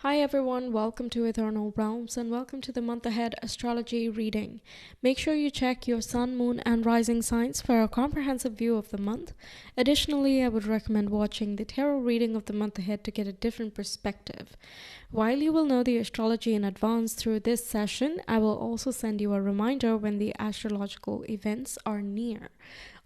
Hi everyone, welcome to Ethernal Realms and welcome to the month ahead astrology reading. Make sure you check your sun, moon, and rising signs for a comprehensive view of the month. Additionally, I would recommend watching the tarot reading of the month ahead to get a different perspective. While you will know the astrology in advance through this session, I will also send you a reminder when the astrological events are near.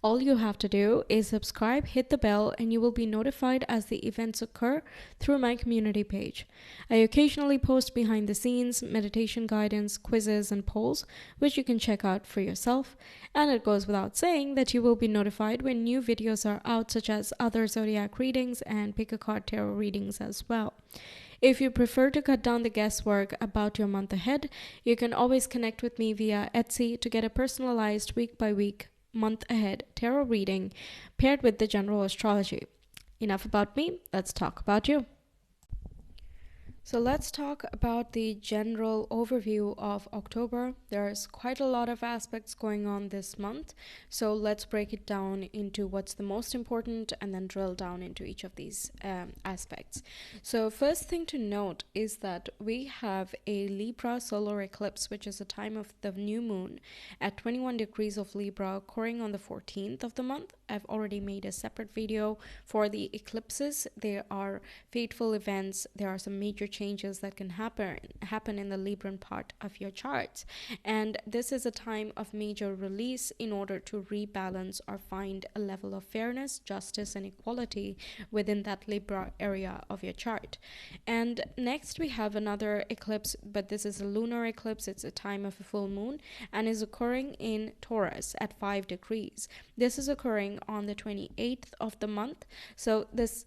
All you have to do is subscribe, hit the bell, and you will be notified as the events occur through my community page. I occasionally post behind the scenes, meditation guidance, quizzes, and polls, which you can check out for yourself. And it goes without saying that you will be notified when new videos are out, such as other zodiac readings and pick a card tarot readings as well. If you prefer to cut down the guesswork about your month ahead, you can always connect with me via Etsy to get a personalized week-by-week month ahead tarot reading paired with the general astrology. Enough about me, let's talk about you. So let's talk about the general overview of October. There's quite a lot of aspects going on this month, so let's break it down into what's the most important and then drill down into each of these aspects. So first thing to note is that we have a Libra solar eclipse, which is a time of the new moon at 21 degrees of Libra occurring on the 14th of the month. I've already made a separate video for the eclipses. There are fateful events. There are some major changes that can happen in the Libran part of your charts, and this is a time of major release in order to rebalance or find a level of fairness, justice, and equality within that Libra area of your chart. And next we have another eclipse, but this is a lunar eclipse. It's a time of a full moon and is occurring in Taurus at 5 degrees. This is occurring on the 28th of the month. So this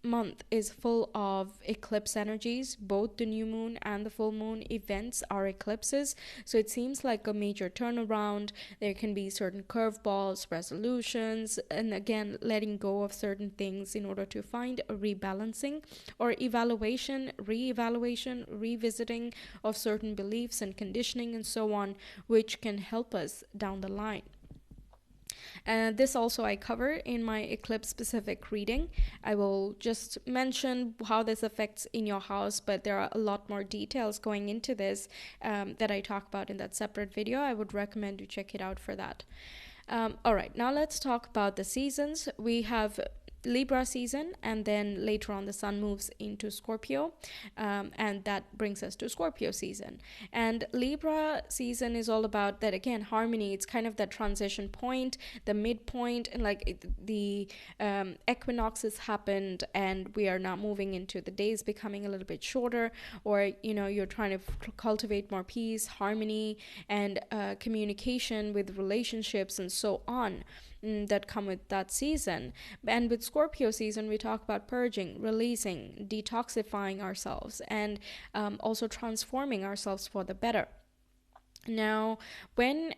month is full of eclipse energies. Both the new moon and the full moon events are eclipses, so it seems like a major turnaround. There can be certain curveballs, resolutions, and again letting go of certain things in order to find a rebalancing or evaluation, re-evaluation, revisiting of certain beliefs and conditioning and so on, which can help us down the line. This also I cover in my eclipse specific reading. I will just mention how this affects in your house, but there are a lot more details going into this that I talk about in that separate video. I would recommend you check it out for that. All right, now let's talk about the seasons. We have Libra season, and then later on the sun moves into Scorpio, and that brings us to Scorpio season. And Libra season is all about that, again, harmony. It's kind of that transition point, the midpoint, and like the equinoxes happened and we are now moving into the days becoming a little bit shorter, or you're trying to cultivate more peace, harmony, and communication with relationships and so on that come with that season. And with Scorpio season, we talk about purging, releasing, detoxifying ourselves, and also transforming ourselves for the better. Now, when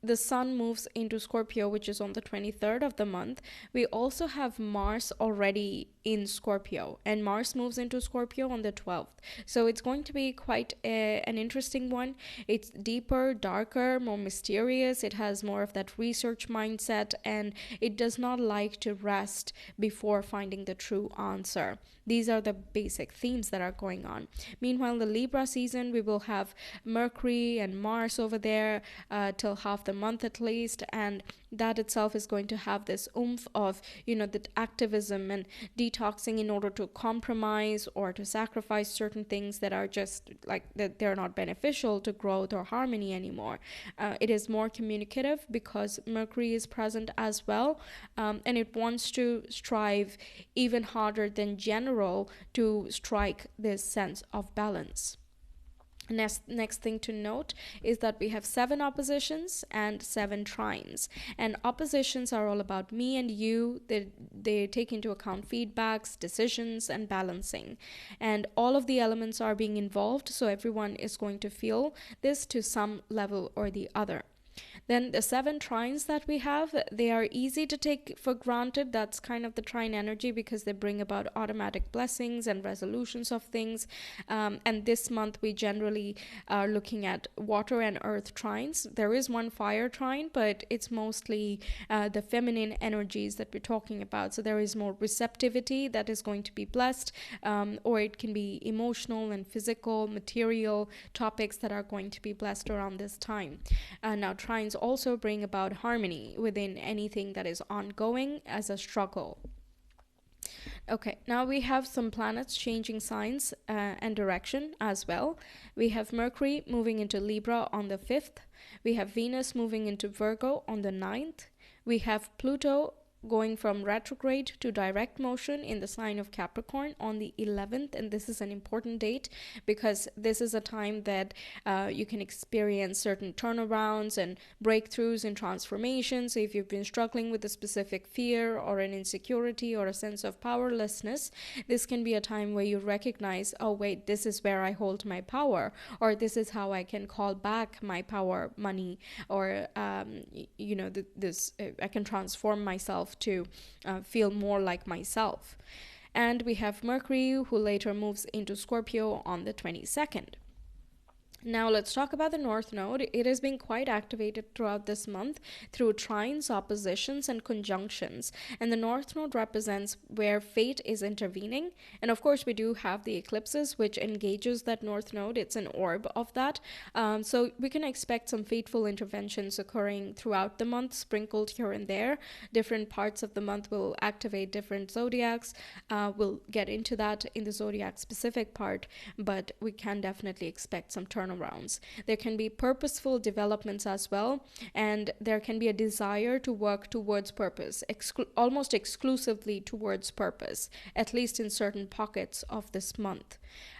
the sun moves into Scorpio, which is on the 23rd of the month, we also have Mars already in Scorpio, and Mars moves into Scorpio on the 12th. So it's going to be quite an interesting one. It's deeper, darker, more mysterious. It has more of that research mindset, and it does not like to rest before finding the true answer. These are the basic themes that are going on. Meanwhile, the Libra season, we will have Mercury and Mars over there till half the month at least, and that itself is going to have this oomph of the activism and detoxing in order to compromise or to sacrifice certain things that are just like that they're not beneficial to growth or harmony anymore. It is more communicative because Mercury is present as well, and it wants to strive even harder than general to strike this sense of balance. Next thing to note is that we have 7 oppositions and 7 trines. And oppositions are all about me and you. They take into account feedbacks, decisions, and balancing. And all of the elements are being involved, so everyone is going to feel this to some level or the other. Then the 7 trines that we have, they are easy to take for granted. That's kind of the trine energy because they bring about automatic blessings and resolutions of things. And this month we generally are looking at water and earth trines. There is one fire trine, but it's mostly the feminine energies that we're talking about. So there is more receptivity that is going to be blessed, or it can be emotional and physical, material topics that are going to be blessed around this time. Now, trines also bring about harmony within anything that is ongoing as a struggle. Okay, now we have some planets changing signs and direction as well. We have Mercury moving into Libra on the 5th. We have Venus moving into Virgo on the 9th. We have Pluto going from retrograde to direct motion in the sign of Capricorn on the 11th. And this is an important date because this is a time that you can experience certain turnarounds and breakthroughs and transformations. So if you've been struggling with a specific fear or an insecurity or a sense of powerlessness, this can be a time where you recognize, oh wait, this is where I hold my power, or this is how I can call back my power, money, or I can transform myself to feel more like myself. And we have Mercury, who later moves into Scorpio on the 22nd. Now let's talk about the North Node. It has been quite activated throughout this month through trines, oppositions, and conjunctions. And the North Node represents where fate is intervening. And of course, we do have the eclipses, which engages that North Node. It's an orb of that. So we can expect some fateful interventions occurring throughout the month, sprinkled here and there. Different parts of the month will activate different zodiacs. We'll get into that in the zodiac specific part, but we can definitely expect some turnarounds. There can be purposeful developments as well, and there can be a desire to work towards purpose, almost exclusively towards purpose, at least in certain pockets of this month.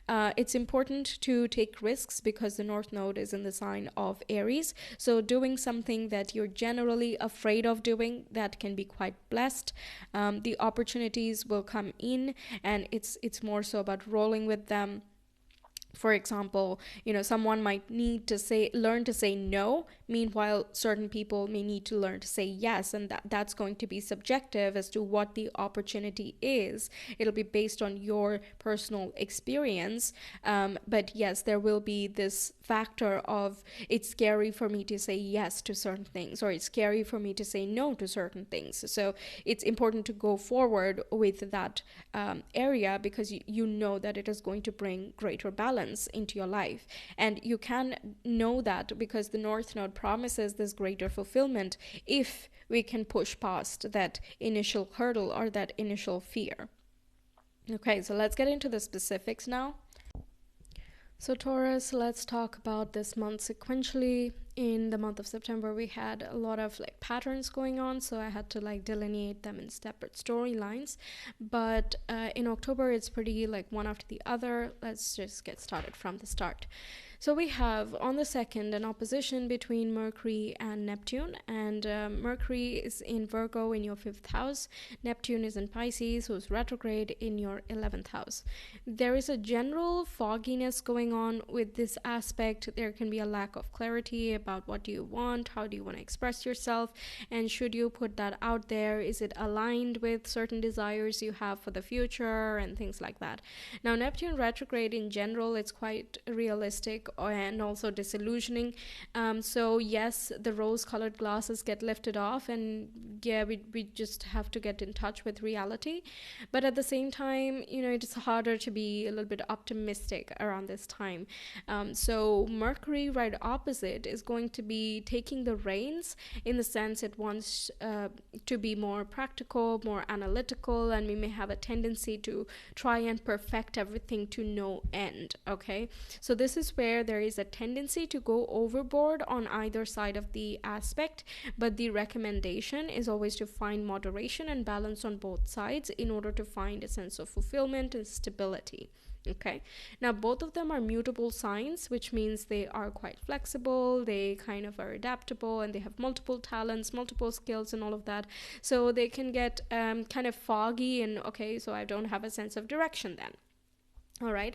It's important to take risks because the North Node is in the sign of Aries. So doing something that you're generally afraid of doing, that can be quite blessed. The opportunities will come in, and it's more so about rolling with them. For example, someone might need to learn to say no. Meanwhile, certain people may need to learn to say yes, and that's going to be subjective as to what the opportunity is. It'll be based on your personal experience. But yes, there will be this factor of it's scary for me to say yes to certain things, or it's scary for me to say no to certain things. So it's important to go forward with that area because you know that it is going to bring greater balance into your life. And you can know that because the North Node promises this greater fulfillment if we can push past that initial hurdle or that initial fear. Okay, so let's get into the specifics now. So Taurus, let's talk about this month sequentially. In the month of September, we had a lot of patterns going on, so I had to delineate them in separate storylines. But in October, it's pretty one after the other. Let's just get started from the start. So we have on the 2nd an opposition between Mercury and Neptune, and Mercury is in Virgo in your 5th house. Neptune is in Pisces, who's retrograde in your 11th house. There is a general fogginess going on with this aspect. There can be a lack of clarity about what do you want, how do you want to express yourself, and should you put that out there? Is it aligned with certain desires you have for the future and things like that? Now, Neptune retrograde in general, it's quite realistic and also disillusioning. So yes, the rose-colored glasses get lifted off, and yeah, we just have to get in touch with reality. But at the same time, it's harder to be a little bit optimistic around this time. So Mercury right opposite is going to be taking the reins, in the sense it wants to be more practical, more analytical, and we may have a tendency to try and perfect everything to no end. Okay, so this is where there is a tendency to go overboard on either side of the aspect, but the recommendation is always to find moderation and balance on both sides in order to find a sense of fulfillment and stability. Okay, now both of them are mutable signs, which means they are quite flexible, they kind of are adaptable, and they have multiple talents, multiple skills, and all of that. So they can get kind of foggy and okay, so I don't have a sense of direction then. All right.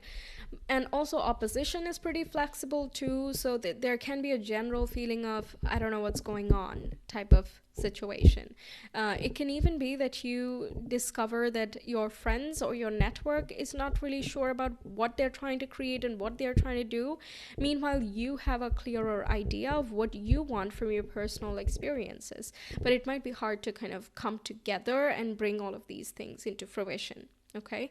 And also, opposition is pretty flexible too. So that there can be a general feeling of, I don't know what's going on type of situation. It can even be that you discover that your friends or your network is not really sure about what they're trying to create and what they're trying to do. Meanwhile, you have a clearer idea of what you want from your personal experiences. But it might be hard to kind of come together and bring all of these things into fruition. Okay.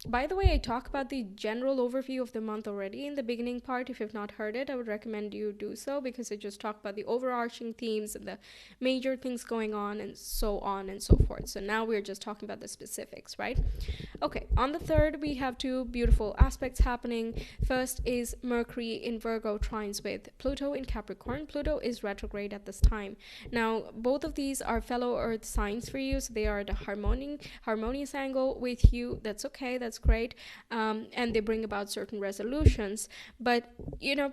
By the way, I talk about the general overview of the month already in the beginning part. If you've not heard it, I would recommend you do so, because I just talk about the overarching themes and the major things going on and so forth. So now we're just talking about the specifics, right? Okay, on the 3rd, we have two beautiful aspects happening. First is Mercury in Virgo trines with Pluto in Capricorn. Pluto is retrograde at this time. Now, both of these are fellow Earth signs for you, so they are at a harmonious angle with you. That's okay, that's great. And they bring about certain resolutions. But,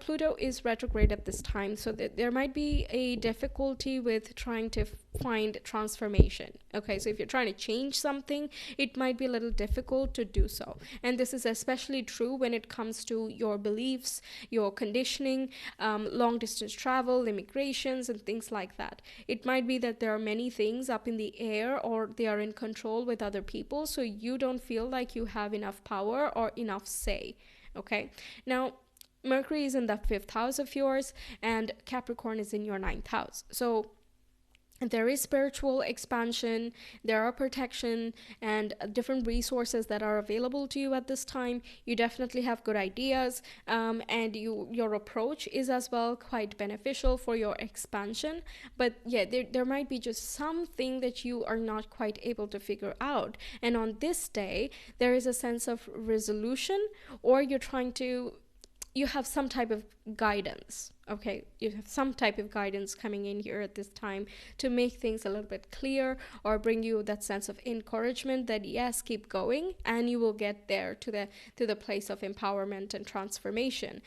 Pluto is retrograde at this time, so that there might be a difficulty with trying to find transformation. Okay, so if you're trying to change something, it might be a little difficult to do so. And this is especially true when it comes to your beliefs, your conditioning, long distance travel, immigrations, and things like that. It might be that there are many things up in the air, or they are in control with other people, so you don't feel like you have enough power or enough say. Okay, now Mercury is in the 5th house of yours, and Capricorn is in your 9th house. So there is spiritual expansion, there are protection and different resources that are available to you at this time. You definitely have good ideas, and your approach is as well quite beneficial for your expansion. But yeah, there might be just something that you are not quite able to figure out, and on this day there is a sense of resolution, or you have some type of guidance. Okay, you have some type of guidance coming in here at this time to make things a little bit clear, or bring you that sense of encouragement that yes, keep going, and you will get there to the place of empowerment and transformation.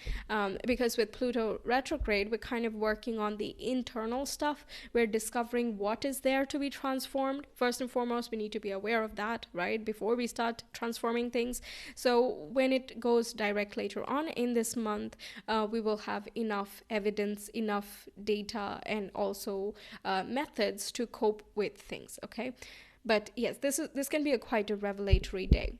Because with Pluto retrograde, we're kind of working on the internal stuff. We're discovering what is there to be transformed. First and foremost, we need to be aware of that, right, before we start transforming things. So when it goes direct later on in this month, we will have enough evidence, enough data, and also methods to cope with things. Okay, but yes, this can be quite a revelatory day.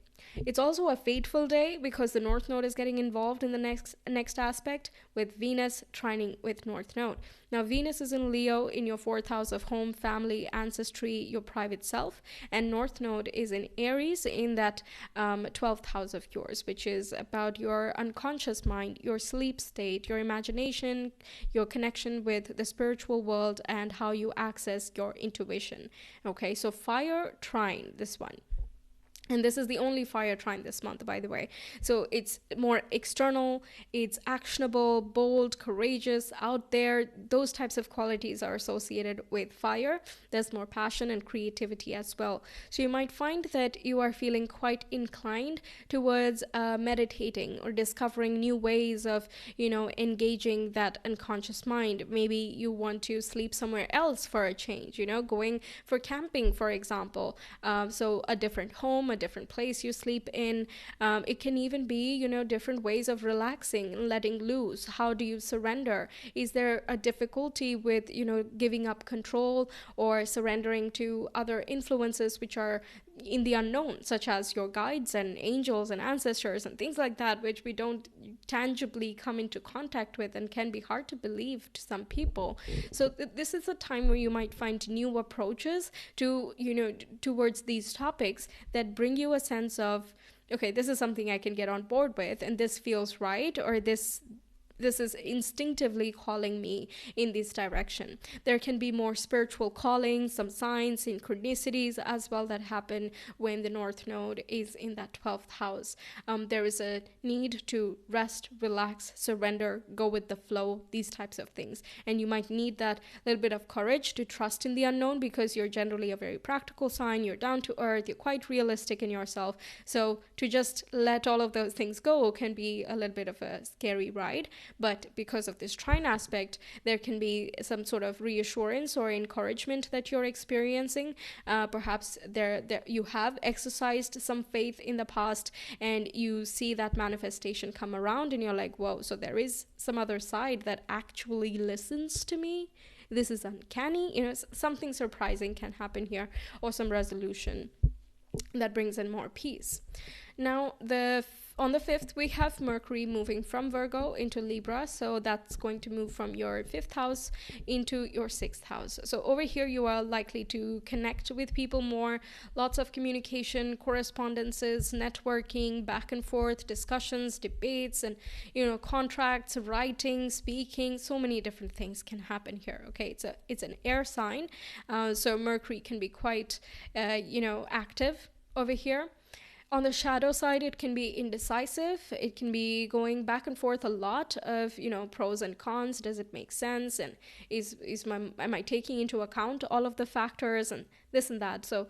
It's also a fateful day because the North Node is getting involved in the next aspect, with Venus trining with North Node. Now, Venus is in Leo in your 4th house of home, family, ancestry, your private self, and North Node is in Aries in that 12th house of yours, which is about your unconscious mind, your sleep state, your imagination, your connection with the spiritual world, and how you access your intuition. Okay, so fire trine, this one. And this is the only fire trine this month, by the way. So it's more external, it's actionable, bold, courageous, out there. Those types of qualities are associated with fire. There's more passion and creativity as well. So you might find that you are feeling quite inclined towards meditating or discovering new ways of, engaging that unconscious mind. Maybe you want to sleep somewhere else for a change, going for camping, for example. So a different home, a different place you sleep in. It can even be, different ways of relaxing and letting loose. How do you surrender? Is there a difficulty with, giving up control or surrendering to other influences which are in the unknown, such as your guides and angels and ancestors and things like that, which we don't tangibly come into contact with and can be hard to believe to some people. So this is a time where you might find new approaches to, towards these topics that bring you a sense of, okay, this is something I can get on board with, and this feels right, or this is instinctively calling me in this direction. There can be more spiritual callings, some signs, synchronicities as well that happen when the North Node is in that 12th house. There is a need to rest, relax, surrender, go with the flow, these types of things. And you might need that little bit of courage to trust in the unknown, because you're generally a very practical sign, you're down to earth, you're quite realistic in yourself. So to just let all of those things go can be a little bit of a scary ride. But because of this trine aspect, there can be some sort of reassurance or encouragement that you're experiencing. Perhaps you have exercised some faith in the past, and you see that manifestation come around, and you're like, whoa, so there is some other side that actually listens to me. This is uncanny. Something surprising can happen here, or some resolution that brings in more peace. Now, on the 5th, we have Mercury moving from Virgo into Libra. So that's going to move from your 5th house into your 6th house. So over here, you are likely to connect with people more. Lots of communication, correspondences, networking, back and forth, discussions, debates, and, contracts, writing, speaking. So many different things can happen here. Okay, it's an air sign. So Mercury can be quite, active over here. On the shadow side, it can be indecisive. It can be going back and forth a lot of, pros and cons. Does it make sense? And am I taking into account all of the factors and this and that? So,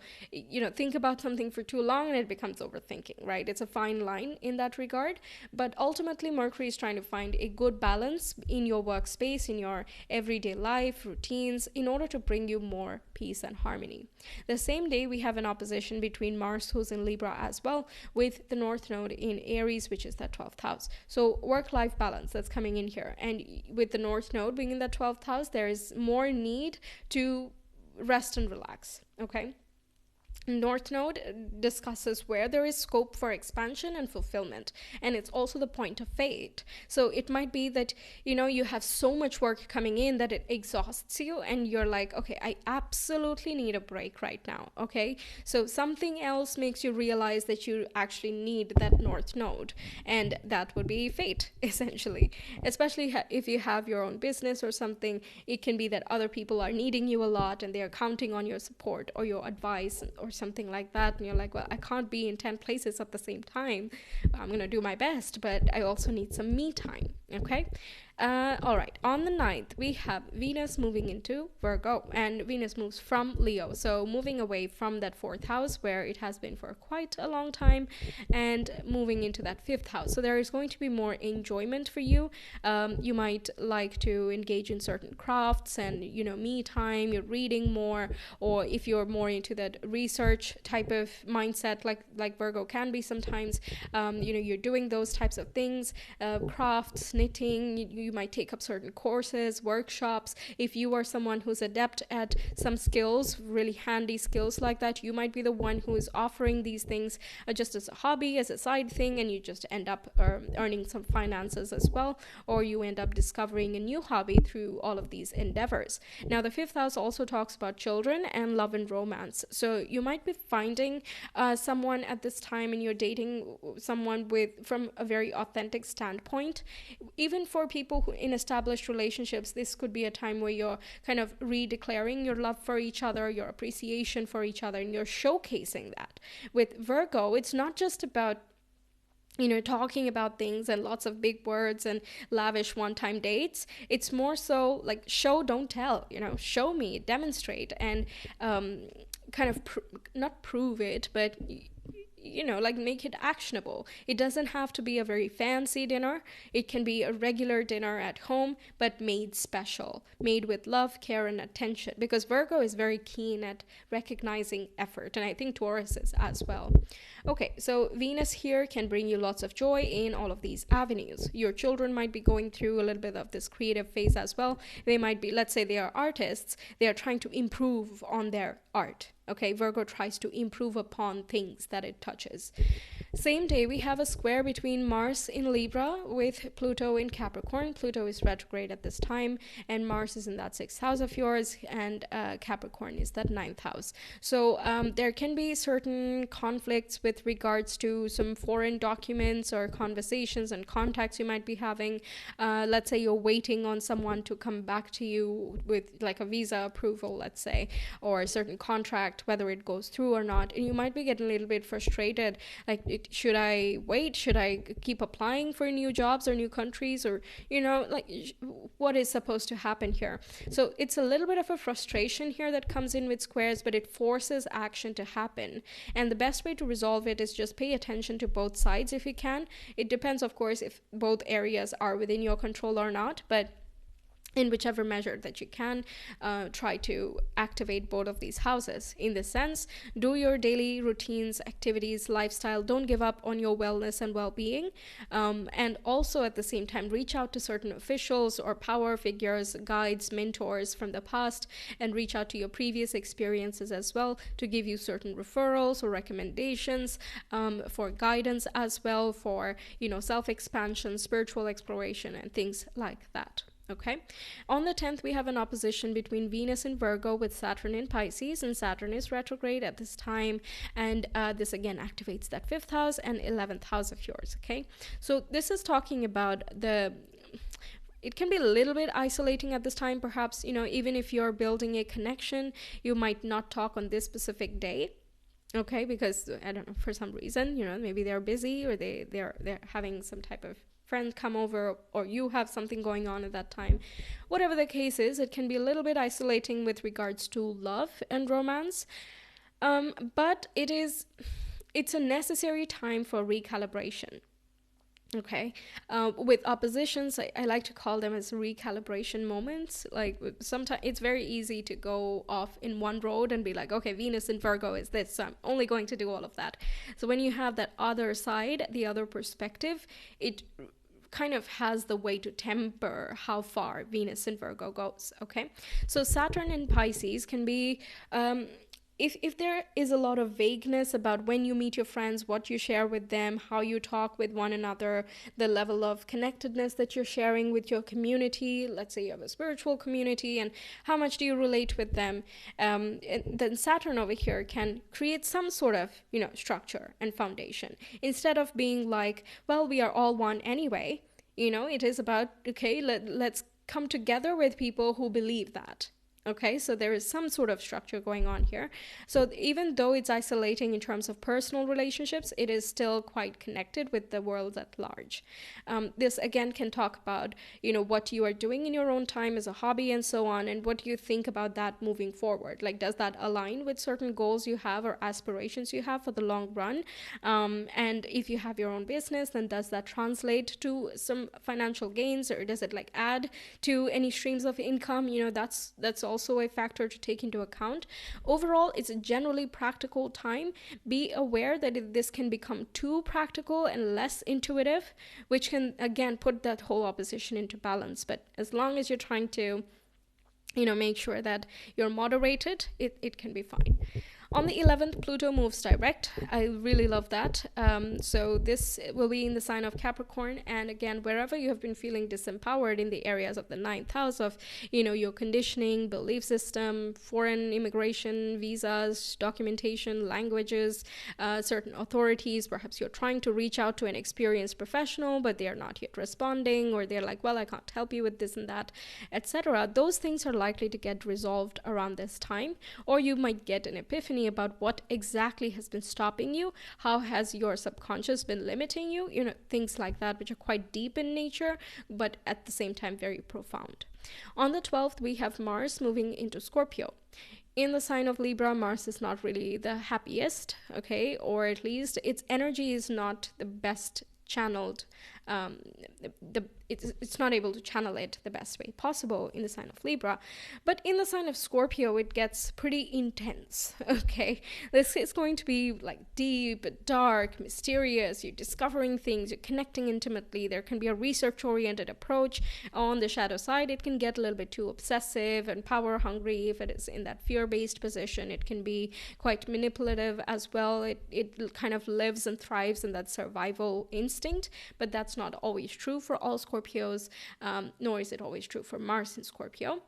think about something for too long and it becomes overthinking, right? It's a fine line in that regard. But ultimately, Mercury is trying to find a good balance in your workspace, in your everyday life, routines, in order to bring you more peace and harmony. The same day, we have an opposition between Mars, who's in Libra as well, with the North Node in Aries, which is that 12th house. So work-life balance, that's coming in here. And with the North Node being in that 12th house, there is more need to rest and relax, okay? North Node discusses where there is scope for expansion and fulfillment, and it's also the point of fate. So it might be that you have so much work coming in that it exhausts you, and you're like, okay, I absolutely need a break right now. Okay, so something else makes you realize that you actually need that North Node, and that would be fate, essentially. Especially if you have your own business or something, it can be that other people are needing you a lot and they're counting on your support or your advice or something like that, and you're like, well, I can't be in 10 places at the same time. I'm gonna do my best, but I also need some me time. Okay, all right, on the 9th, we have Venus moving into Virgo, and Venus moves from Leo, so moving away from that 4th house where it has been for quite a long time, and moving into that 5th house. So there is going to be more enjoyment for you. You might like to engage in certain crafts and me time. You're reading more, or if you're more into that research type of mindset, like Virgo can be sometimes, you're doing those types of things, crafts, knitting. You might take up certain courses, workshops. If you are someone who's adept at some skills, really handy skills like that, you might be the one who is offering these things just as a hobby, as a side thing, and you just end up earning some finances as well, or you end up discovering a new hobby through all of these endeavors. Now, the 5th house also talks about children and love and romance. So you might be finding someone at this time, and you're dating someone from a very authentic standpoint. Even for people who in established relationships, this could be a time where you're kind of redeclaring your love for each other, your appreciation for each other, and you're showcasing that. With Virgo, it's not just about talking about things and lots of big words and lavish one-time dates. It's more so like show, don't tell, show me, demonstrate, and kind of not prove it, but make it actionable. It doesn't have to be a very fancy dinner. It can be a regular dinner at home, but made special, made with love, care, and attention, because Virgo is very keen at recognizing effort, and I think Taurus is as well. Okay, so Venus here can bring you lots of joy in all of these avenues. Your children might be going through a little bit of this creative phase as well. They might be, let's say they are artists, they are trying to improve on their art. Okay, Virgo tries to improve upon things that it touches. Same day, we have a square between Mars in Libra with Pluto in Capricorn. Pluto is retrograde at this time, and Mars is in that 6th house of yours, and Capricorn is that 9th house. So there can be certain conflicts with regards to some foreign documents or conversations and contacts you might be having. Let's say you're waiting on someone to come back to you with like a visa approval, let's say, or a certain contract contract, whether it goes through or not. And you might be getting a little bit frustrated, like, should I wait? Should I keep applying for new jobs or new countries, or what is supposed to happen here? So it's a little bit of a frustration here that comes in with squares, but it forces action to happen. And the best way to resolve it is just pay attention to both sides if you can. It depends, of course, if both areas are within your control or not, but in whichever measure that you can, try to activate both of these houses. In this sense, do your daily routines, activities, lifestyle. Don't give up on your wellness and well-being. And also at the same time, reach out to certain officials or power figures, guides, mentors from the past, and reach out to your previous experiences as well to give you certain referrals or recommendations, for guidance as well, for, self-expansion, spiritual exploration, and things like that. Okay. On the 10th, we have an opposition between Venus in Virgo with Saturn in Pisces, and Saturn is retrograde at this time. And this again activates that 5th house and 11th house of yours. Okay. So this is talking about it can be a little bit isolating at this time. Perhaps, even if you're building a connection, you might not talk on this specific day. Okay. Because I don't know, for some reason, maybe they're busy, or they're having some type of friend come over, or you have something going on at that time. Whatever the case is, it can be a little bit isolating with regards to love and romance, but it's a necessary time for recalibration. Okay. With oppositions, I like to call them as recalibration moments. Like, sometimes it's very easy to go off in one road and be like, okay, Venus in Virgo is this, so I'm only going to do all of that. So when you have that other side, the other perspective, it kind of has the way to temper how far Venus in Virgo goes. Okay. So Saturn in Pisces can be, if there is a lot of vagueness about when you meet your friends, what you share with them, how you talk with one another, the level of connectedness that you're sharing with your community, let's say you have a spiritual community, and how much do you relate with them, then Saturn over here can create some sort of, structure and foundation. Instead of being like, well, we are all one anyway, it is about, okay, let's come together with people who believe that. Okay, so there is some sort of structure going on here. So even though it's isolating in terms of personal relationships, it is still quite connected with the world at large. This again can talk about, what you are doing in your own time as a hobby and so on, and what do you think about that moving forward? Like, does that align with certain goals you have or aspirations you have for the long run? And if you have your own business, then does that translate to some financial gains, or does it add to any streams of income? That's also a factor to take into account. Overall, it's a generally practical time. Be aware that this can become too practical and less intuitive, which can again put that whole opposition into balance. But as long as you're trying to make sure that you're moderated, it can be fine. On the 11th, Pluto moves direct. I really love that. So this will be in the sign of Capricorn. And again, wherever you have been feeling disempowered in the areas of the 9th house of, your conditioning, belief system, foreign immigration, visas, documentation, languages, certain authorities, perhaps you're trying to reach out to an experienced professional, but they are not yet responding, or they're like, well, I can't help you with this and that, etc. Those things are likely to get resolved around this time, or you might get an epiphany about what exactly has been stopping you, how has your subconscious been limiting you, things like that, which are quite deep in nature, but at the same time very profound. On the 12th, we have Mars moving into Scorpio. In the sign of Libra, Mars is not really the happiest, okay, or at least its energy is not the best channeled. It's not able to channel it the best way possible in the sign of Libra, but in the sign of Scorpio it gets pretty intense. Okay, this is going to be deep, dark, mysterious. You're discovering things, you're connecting intimately. There can be a research oriented approach. On the shadow side, it can get a little bit too obsessive and power hungry. If it is in that fear based position, it can be quite manipulative as well. It kind of lives and thrives in that survival instinct, but that's not always true for all Scorpios, nor is it always true for Mars in Scorpio.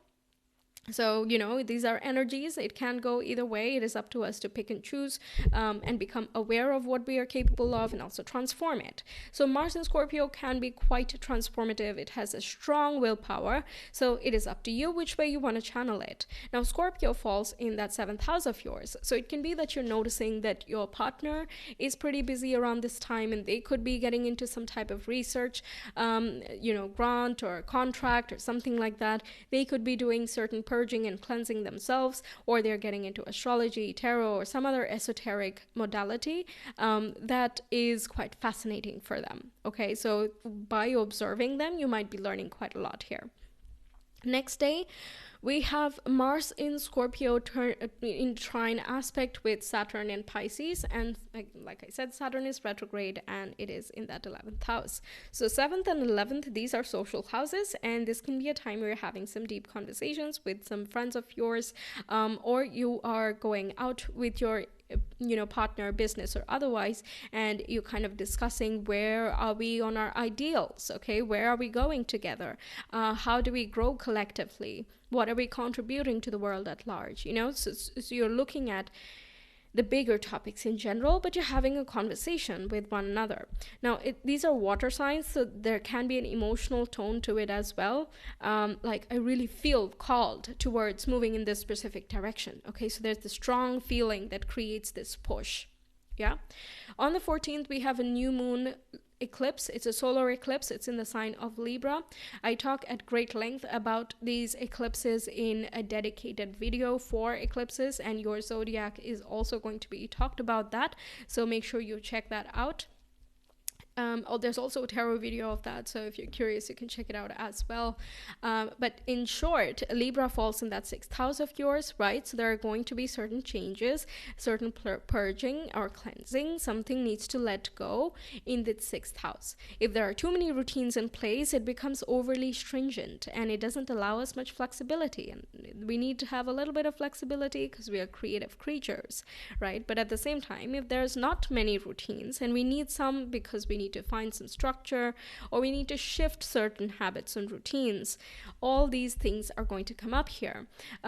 So, these are energies. It can go either way. It is up to us to pick and choose, and become aware of what we are capable of and also transform it. So, Mars in Scorpio can be quite transformative. It has a strong willpower. So, it is up to you which way you want to channel it. Now, Scorpio falls in that seventh house of yours. So, it can be that you're noticing that your partner is pretty busy around this time, and they could be getting into some type of research, grant or contract or something like that. They could be doing certain purging and cleansing themselves, or they're getting into astrology, tarot, or some other esoteric modality that is quite fascinating for them. Okay, so by observing them, you might be learning quite a lot here. Next day, we have Mars in Scorpio in trine aspect with Saturn in Pisces. And like I said, Saturn is retrograde and it is in that 11th house. So 7th and 11th, these are social houses. And this can be a time where you're having some deep conversations with some friends of yours, or you are going out with your partner, business or otherwise, and you kind of discussing where are we on our ideals, okay, where are we going together, how do we grow collectively, what are we contributing to the world at large, so you're looking at the bigger topics in general, but you're having a conversation with one another. Now, these are water signs, so there can be an emotional tone to it as well. Like, I really feel called towards moving in this specific direction. Okay, so there's the strong feeling that creates this push. Yeah. On the 14th, we have a new moon eclipse. It's a solar eclipse. It's in the sign of Libra. I talk at great length about these eclipses in a dedicated video for eclipses, and your zodiac is also going to be talked about that. So make sure you check that out. There's also a tarot video of that, so if you're curious, you can check it out as well. But in short, Libra falls in that 6th house of yours, right? So there are going to be certain changes, certain purging or cleansing. Something needs to let go in the 6th house. If there are too many routines in place, it becomes overly stringent and it doesn't allow us much flexibility. And we need to have a little bit of flexibility because we are creative creatures, right? But at the same time, if there's not many routines, and we need some because we need to find some structure, or we need to shift certain habits and routines, all these things are going to come up here.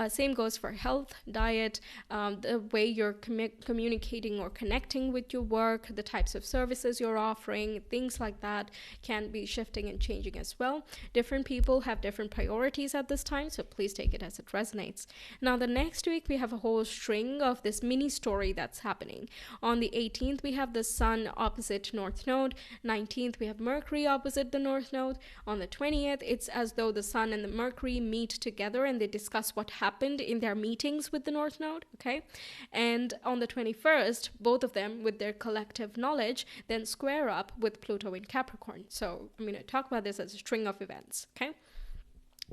Same goes for health, diet, the way you're communicating or connecting with your work, the types of services you're offering, things like that can be shifting and changing as well. Different people have different priorities at this time, so please take it as it resonates. Now, the next week we have a whole string of this mini story that's happening. On the 18th, we have the Sun opposite North Node. 19th, we have Mercury opposite the North Node. On the 20th, it's as though the Sun and the Mercury meet together and they discuss what happened in their meetings with the North Node, okay? And on the 21st, both of them, with their collective knowledge, then square up with Pluto in Capricorn. So I'm going to talk about this as a string of events, okay?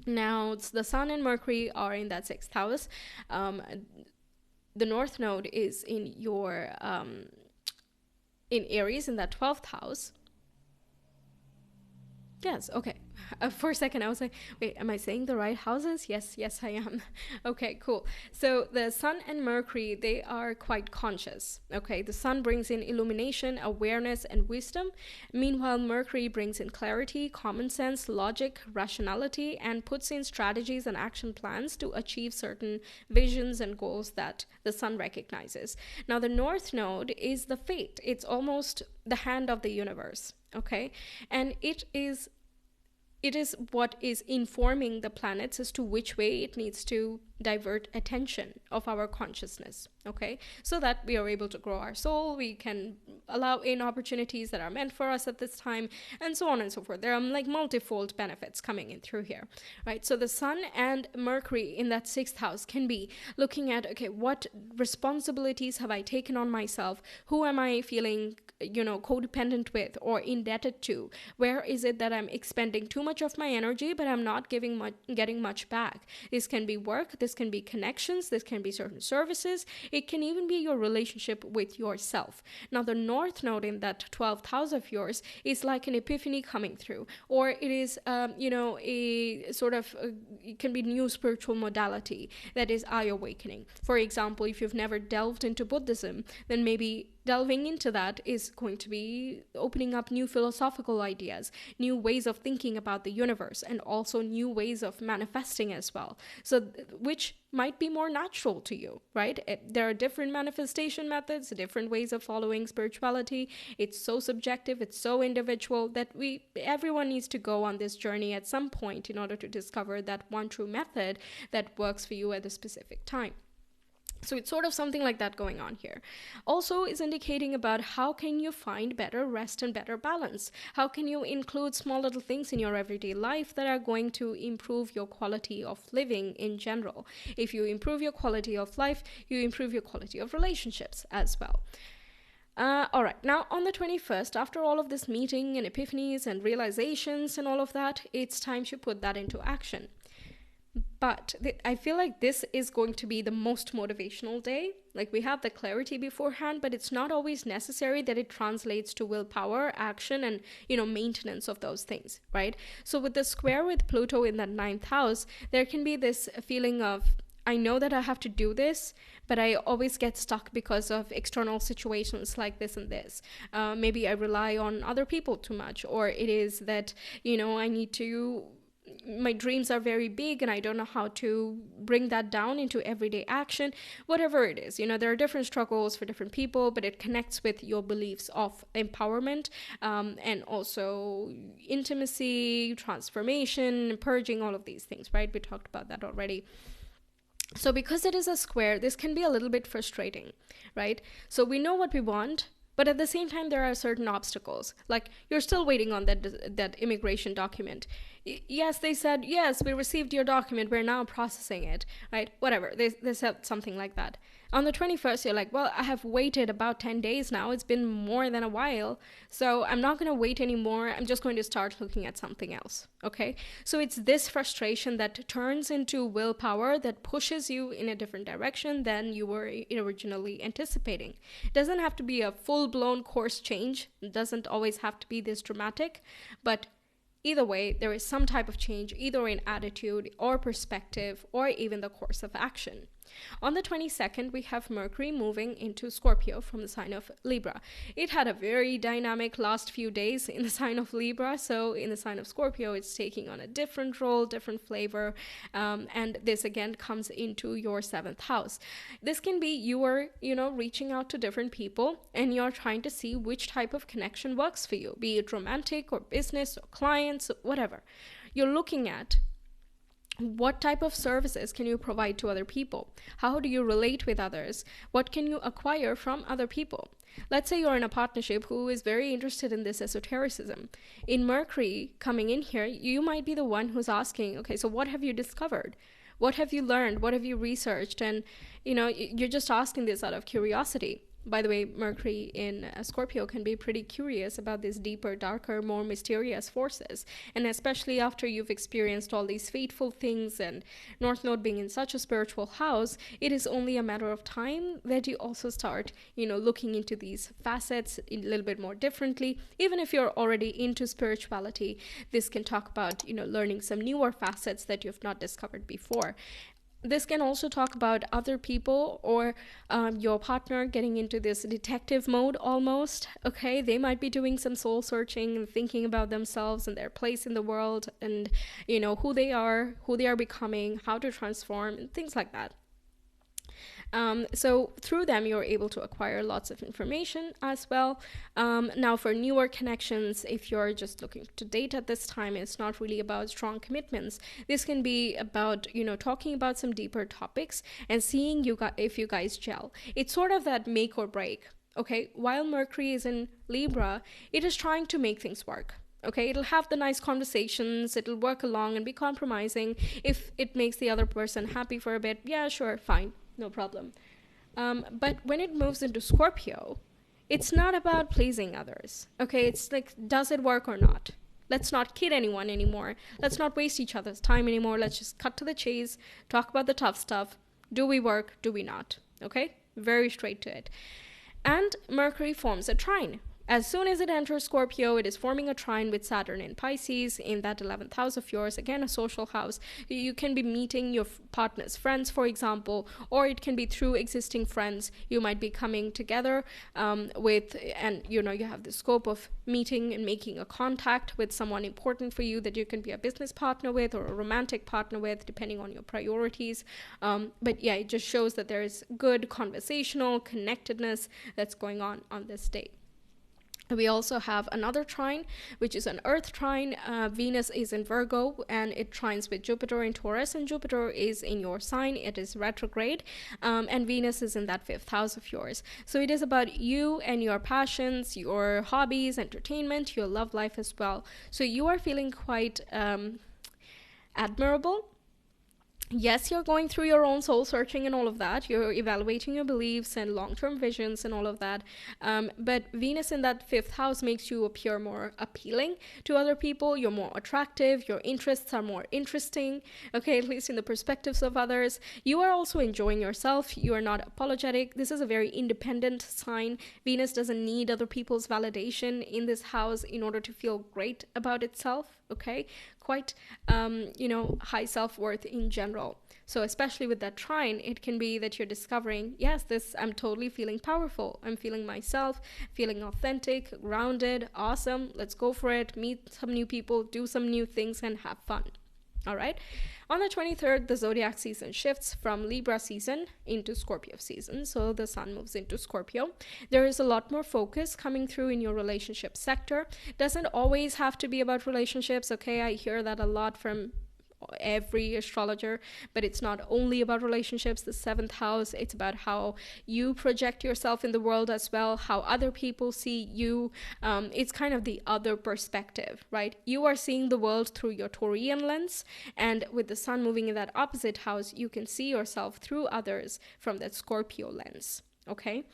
Now, the Sun and Mercury are in that 6th house. The North Node is in your in Aries in that 12th house. Yes, okay. For a second, I was like, wait, am I saying the right houses? Yes, I am. Okay, cool. So the Sun and Mercury, they are quite conscious. Okay, the Sun brings in illumination, awareness, and wisdom. Meanwhile, Mercury brings in clarity, common sense, logic, rationality, and puts in strategies and action plans to achieve certain visions and goals that the Sun recognizes. Now, the North Node is the fate. It's almost the hand of the universe. Okay, and it is what is informing the planets as to which way it needs to divert attention of our consciousness, okay, so that we are able to grow our soul, we can allow in opportunities that are meant for us at this time, and so on and so forth. There are like multifold benefits coming in through here, right? So the Sun and Mercury in that 6th house can be looking at, okay, what responsibilities have I taken on myself? Who am I feeling codependent with or indebted to? Where is it that I'm expending too much of my energy but I'm not getting much back? This can be work, this can be connections, this can be certain services, it can even be your relationship with yourself. Now, the North Node in that 12th house of yours is like an epiphany coming through, or it is a sort of it can be new spiritual modality that is eye awakening. For example, if you've never delved into Buddhism, then maybe delving into that is going to be opening up new philosophical ideas, new ways of thinking about the universe, and also new ways of manifesting as well. So, which might be more natural to you, right? There are different manifestation methods, different ways of following spirituality. It's so subjective, it's so individual that everyone needs to go on this journey at some point in order to discover that one true method that works for you at a specific time. So it's sort of something like that going on here. Also is indicating about how can you find better rest and better balance? How can you include small little things in your everyday life that are going to improve your quality of living in general? If you improve your quality of life, you improve your quality of relationships as well. All right, now on the 21st, after all of this meeting and epiphanies and realizations and all of that, it's time to put that into action. But I feel like this is going to be the most motivational day. Like, we have the clarity beforehand, but it's not always necessary that it translates to willpower, action, and, maintenance of those things, right? So with the square with Pluto in that 9th house, there can be this feeling of, I know that I have to do this, but I always get stuck because of external situations like this and this. Maybe I rely on other people too much, or it is that, I need to... my dreams are very big and I don't know how to bring that down into everyday action. Whatever it is, there are different struggles for different people, but it connects with your beliefs of empowerment, and also intimacy, transformation, purging, all of these things, right? We talked about that already. So because it is a square, this can be a little bit frustrating, right? So we know what we want, but at the same time, there are certain obstacles. Like, you're still waiting on that immigration document. Yes, they said, yes, we received your document, we're now processing it, right? Whatever, they said something like that. On the 21st, you're like, well, I have waited about 10 days now. It's been more than a while. So I'm not going to wait anymore. I'm just going to start looking at something else, okay? So it's this frustration that turns into willpower that pushes you in a different direction than you were originally anticipating. It doesn't have to be a full-blown course change. It doesn't always have to be this dramatic, but either way, there is some type of change, either in attitude or perspective or even the course of action. On the 22nd, we have Mercury moving into Scorpio from the sign of Libra. It had a very dynamic last few days in the sign of Libra, so in the sign of Scorpio, it's taking on a different role, different flavor, and this again comes into your 7th house. This can be you are, reaching out to different people and you're trying to see which type of connection works for you, be it romantic or business or clients, whatever. You're looking at what type of services can you provide to other people? How do you relate with others? What can you acquire from other people? Let's say you're in a partnership who is very interested in this esotericism. In Mercury coming in here, you might be the one who's asking, okay, so what have you discovered? What have you learned? What have you researched? And, you're just asking this out of curiosity. By the way, Mercury in Scorpio can be pretty curious about these deeper, darker, more mysterious forces. And especially after you've experienced all these fateful things and North Node being in such a spiritual house, it is only a matter of time that you also start, looking into these facets a little bit more differently. Even if you're already into spirituality, this can talk about, learning some newer facets that you've not discovered before. This can also talk about other people or your partner getting into this detective mode almost, okay? They might be doing some soul searching and thinking about themselves and their place in the world and, who they are becoming, how to transform, and things like that. So through them, you're able to acquire lots of information as well. Now for newer connections, if you're just looking to date at this time, it's not really about strong commitments. This can be about, talking about some deeper topics and seeing if you guys gel. It's sort of that make or break. Okay, while Mercury is in Libra, it is trying to make things work. Okay, it'll have the nice conversations, it'll work along and be compromising. If it makes the other person happy for a bit, yeah, sure, fine. No problem. But when it moves into Scorpio, it's not about pleasing others. Okay, it's like, does it work or not? Let's not kid anyone anymore. Let's not waste each other's time anymore. Let's just cut to the chase, talk about the tough stuff. Do we work? Do we not? Okay, very straight to it. And Mercury forms a trine As soon as it enters Scorpio, it is forming a trine with Saturn in Pisces in that 11th house of yours. Again, a social house. You can be meeting your partner's friends, for example, or it can be through existing friends. You might be coming together and you have the scope of meeting and making a contact with someone important for you that you can be a business partner with or a romantic partner with, depending on your priorities. But yeah, it just shows that there is good conversational connectedness that's going on this day. We also have another trine, which is an earth trine. Venus is in Virgo and it trines with Jupiter in Taurus, and Jupiter is in your sign. It is retrograde, and Venus is in that 5th house of yours. So it is about you and your passions, your hobbies, entertainment, your love life as well. So you are feeling quite admirable. Yes, you're going through your own soul searching and all of that. You're evaluating your beliefs and long-term visions and all of that. But Venus in that 5th house makes you appear more appealing to other people. You're more attractive. Your interests are more interesting, okay, at least in the perspectives of others. You are also enjoying yourself. You are not apologetic. This is a very independent sign. Venus doesn't need other people's validation in this house in order to feel great about itself, okay? Quite, high self-worth in general. So especially with that trine, it can be that you're discovering, yes, I'm totally feeling powerful. I'm feeling myself, feeling authentic, grounded, awesome. Let's go for it. Meet some new people, do some new things, and have fun. All right. On the 23rd, the zodiac season shifts from Libra season into Scorpio season. So the sun moves into Scorpio. There is a lot more focus coming through in your relationship sector. Doesn't always have to be about relationships. Okay, I hear that a lot from every astrologer, but it's not only about relationships. The 7th house, it's about how you project yourself in the world as well, how other people see you. It's kind of the other perspective, right? You are seeing the world through your Taurian lens, and with the sun moving in that opposite house, you can see yourself through others from that Scorpio lens, okay?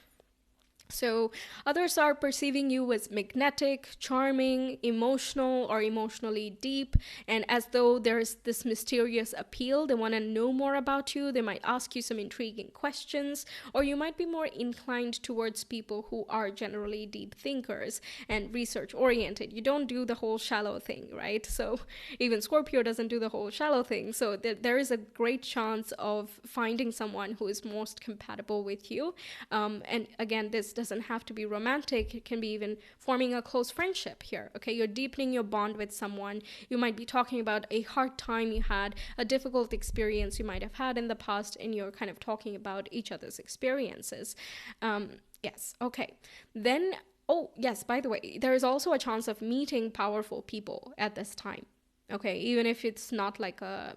So others are perceiving you as magnetic, charming, emotional, or emotionally deep, and as though there's this mysterious appeal. They want to know more about you. They might ask you some intriguing questions, or you might be more inclined towards people who are generally deep thinkers and research oriented. You don't do the whole shallow thing, right? So even Scorpio doesn't do the whole shallow thing. So there is a great chance of finding someone who is most compatible with you. And again, this doesn't have to be romantic. It can be even forming a close friendship here, okay? You're deepening your bond with someone. You might be talking about a hard time you had, a difficult experience you might have had in the past, and you're kind of talking about each other's experiences. Yes, okay. Then, oh, yes, by the way, there is also a chance of meeting powerful people at this time, okay? Even if it's not like a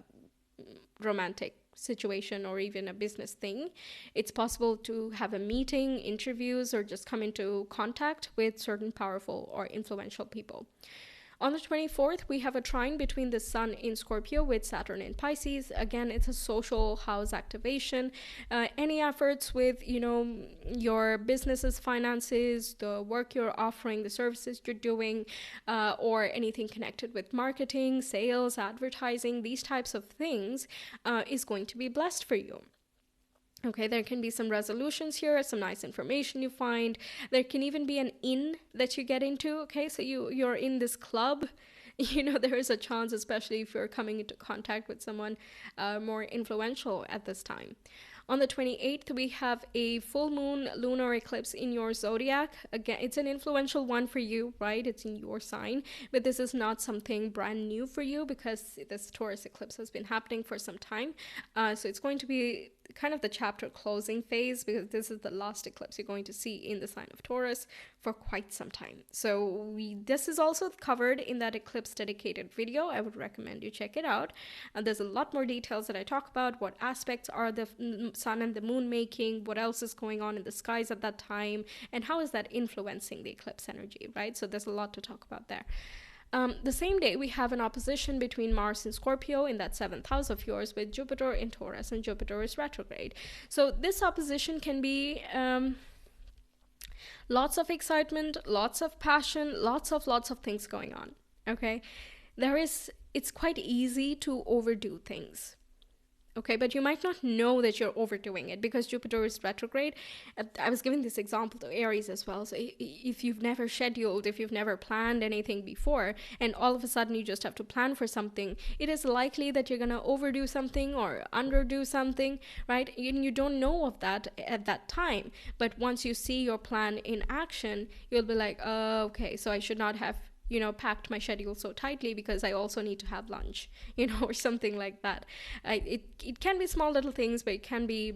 romantic situation or even a business thing, it's possible to have a meeting, interviews, or just come into contact with certain powerful or influential people. On the 24th, we have a trine between the sun in Scorpio with Saturn in Pisces. Again, it's a social house activation. Any efforts with, your business's finances, the work you're offering, the services you're doing, or anything connected with marketing, sales, advertising, these types of things is going to be blessed for you. Okay, there can be some resolutions here, some nice information you find. There can even be an inn that you get into, okay? So you're in this club. There is a chance, especially if you're coming into contact with someone more influential at this time. On the 28th, we have a full moon lunar eclipse in your zodiac. Again, it's an influential one for you, right? It's in your sign, but this is not something brand new for you because this Taurus eclipse has been happening for some time. So it's going to be kind of the chapter closing phase because this is the last eclipse you're going to see in the sign of Taurus for quite some time. So this is also covered in that eclipse dedicated video. I would recommend you check it out. There's a lot more details that I talk about, what aspects are the sun and the moon making, what else is going on in the skies at that time, and how is that influencing the eclipse energy, right? So there's a lot to talk about there. The same day, we have an opposition between Mars and Scorpio in that 7th house of yours with Jupiter in Taurus, and Jupiter is retrograde. So this opposition can be lots of excitement, lots of passion, lots of things going on, okay? It's quite easy to overdo things, Okay, but you might not know that you're overdoing it because Jupiter is retrograde. I was giving this example to Aries as well. So if you've never scheduled, if you've never planned anything before, and all of a sudden you just have to plan for something, it is likely that you're going to overdo something or underdo something, right? And you don't know of that at that time. But once you see your plan in action, you'll be like, okay, so I should not have packed my schedule so tightly because I also need to have lunch, or something like that. It can be small little things, but it can be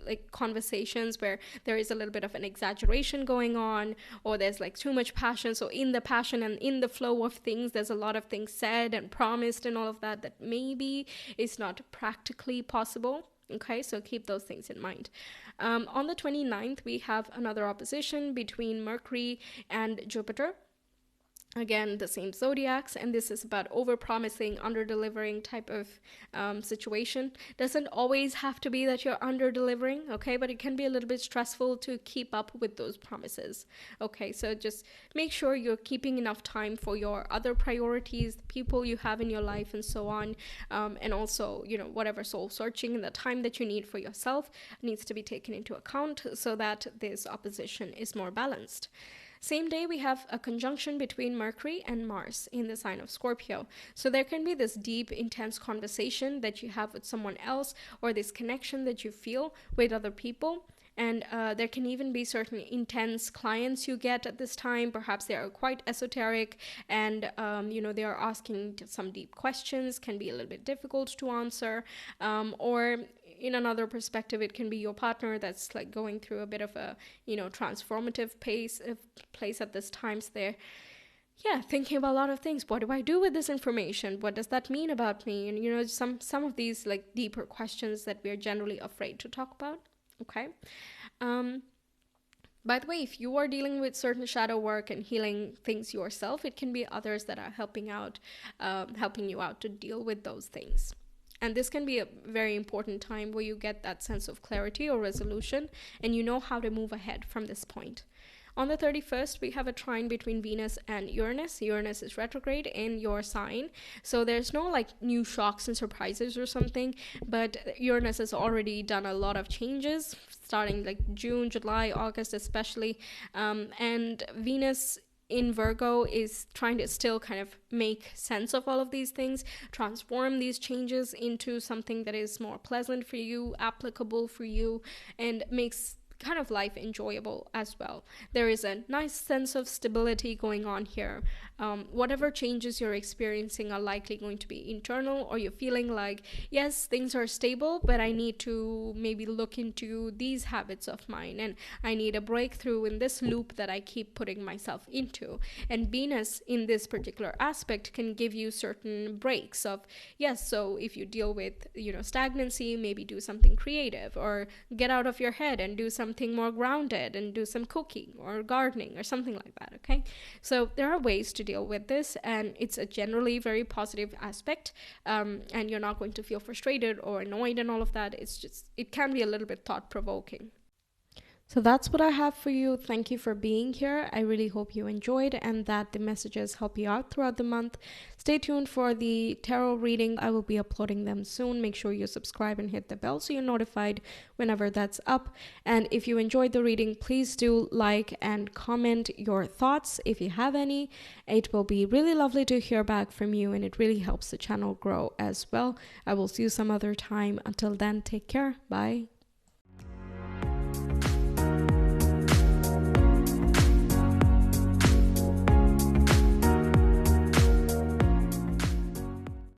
like conversations where there is a little bit of an exaggeration going on, or there's like too much passion. So in the passion and in the flow of things, there's a lot of things said and promised and all of that maybe is not practically possible. Okay, so keep those things in mind. On the 29th, we have another opposition between Mercury and Jupiter. Again, the same zodiacs, and this is about over-promising, under-delivering type of situation. Doesn't always have to be that you're under-delivering, okay, but it can be a little bit stressful to keep up with those promises. Okay, so just make sure you're keeping enough time for your other priorities, the people you have in your life, and so on, and also, whatever soul searching and the time that you need for yourself needs to be taken into account so that this opposition is more balanced. Same day, we have a conjunction between Mercury and Mars in the sign of Scorpio. So there can be this deep, intense conversation that you have with someone else, or this connection that you feel with other people. And there can even be certain intense clients you get at this time. Perhaps they are quite esoteric and, they are asking some deep questions, can be a little bit difficult to answer. Or in another perspective, it can be your partner that's like going through a bit of a, transformative place at this time. So they're thinking about a lot of things. What do I do with this information? What does that mean about me? And some of these like deeper questions that we're generally afraid to talk about. Okay. By the way, if you are dealing with certain shadow work and healing things yourself, it can be others that are helping you out to deal with those things. And this can be a very important time where you get that sense of clarity or resolution, and you know how to move ahead from this point. On the 31st, we have a trine between Venus and Uranus. Uranus is retrograde in your sign. So there's no like new shocks and surprises or something, but Uranus has already done a lot of changes starting like June, July, August especially. And Venus in Virgo is trying to still kind of make sense of all of these things, transform these changes into something that is more pleasant for you, applicable for you, and makes kind of life enjoyable as well. There is a nice sense of stability going on here. Whatever changes you're experiencing are likely going to be internal, or you're feeling like, yes, things are stable, but I need to maybe look into these habits of mine, and I need a breakthrough in this loop that I keep putting myself into. And Venus in this particular aspect can give you certain breaks of, yes, so if you deal with, stagnancy, maybe do something creative, or get out of your head and do something more grounded and do some cooking or gardening or something like that. Okay, so there are ways to deal with this, and it's a generally very positive aspect, and you're not going to feel frustrated or annoyed and all of that. It can be a little bit thought-provoking. So that's what I have for you. Thank you for being here. I really hope you enjoyed and that the messages help you out throughout the month. Stay tuned for the tarot reading. I will be uploading them soon. Make sure you subscribe and hit the bell so you're notified whenever that's up. And if you enjoyed the reading, please do like and comment your thoughts if you have any. It will be really lovely to hear back from you, and it really helps the channel grow as well. I will see you some other time. Until then, take care. Bye.